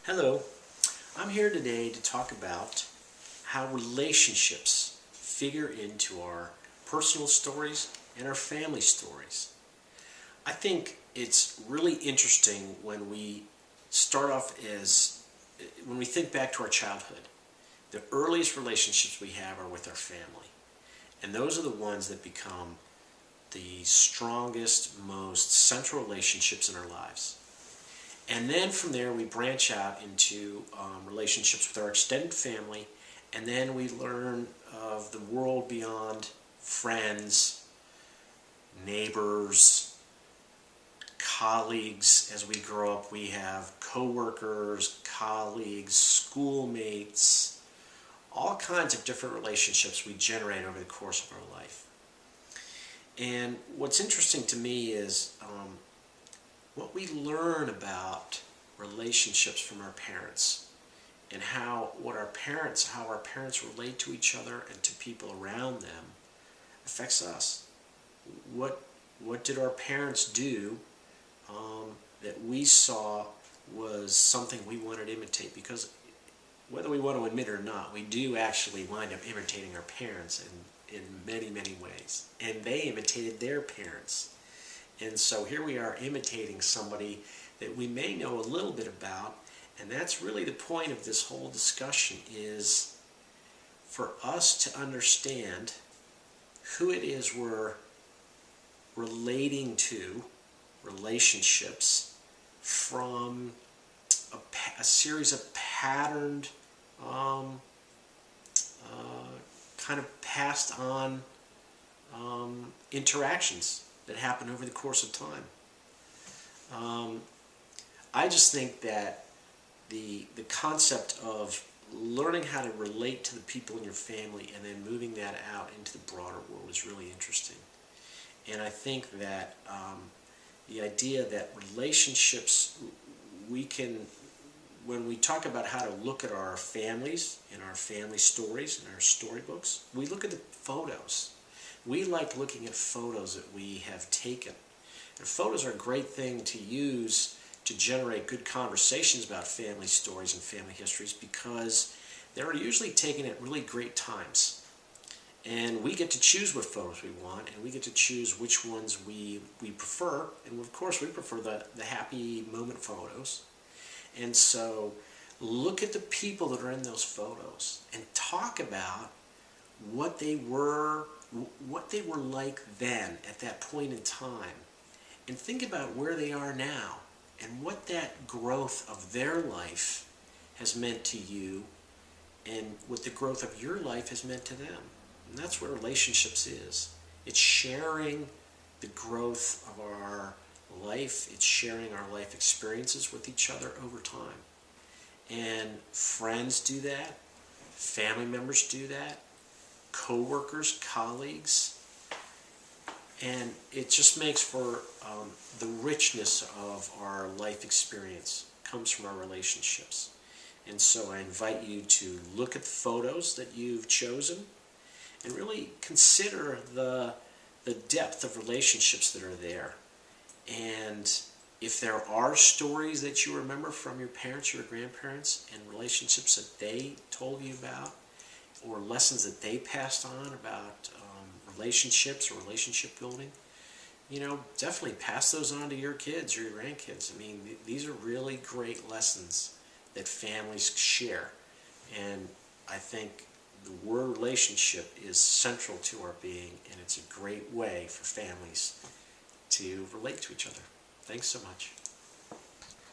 Hello, I'm here today to talk about how relationships figure into our personal stories and our family stories. I think it's really interesting when we start off when we think back to our childhood. The earliest relationships we have are with our family, and those are the ones that become the strongest, most central relationships in our lives. And then from there we branch out into relationships with our extended family, and then we learn of the world beyond friends, neighbors, colleagues. As we grow up, we have coworkers, colleagues, schoolmates, all kinds of different relationships we generate over the course of our life. And what's interesting to me is what we learn about relationships from our parents, and how our parents relate to each other and to people around them affects us. What did our parents do that we saw was something we wanted to imitate? Because whether we want to admit it or not, we do actually wind up imitating our parents in many, many ways. And they imitated their parents. And so here we are imitating somebody that we may know a little bit about, and that's really the point of this whole discussion, is for us to understand who it is we're relating to, relationships, from a series of patterned, kind of passed on interactions that happen over the course of time. I just think that the concept of learning how to relate to the people in your family and then moving that out into the broader world is really interesting. And I think that the idea that relationships, when we talk about how to look at our families and our family stories and our storybooks, we look at the photos. We like looking at photos that we have taken. And photos are a great thing to use to generate good conversations about family stories and family histories, because they're usually taken at really great times. And we get to choose what photos we want, and we get to choose which ones we prefer. And of course we prefer the happy moment photos. And so look at the people that are in those photos and talk about what they were like then at that point in time, and think about where they are now and what that growth of their life has meant to you and what the growth of your life has meant to them. And that's what relationships is. It's sharing the growth of our life. It's sharing our life experiences with each other over time. And friends do that. Family members do that. Co-workers, colleagues, and it just makes for the richness of our life experience comes from our relationships. And so I invite you to look at the photos that you've chosen and really consider the depth of relationships that are there. And if there are stories that you remember from your parents or your grandparents and relationships that they told you about, or lessons that they passed on about relationships or relationship building, definitely pass those on to your kids or your grandkids. I mean, these are really great lessons that families share. And I think the word relationship is central to our being, and it's a great way for families to relate to each other. Thanks so much.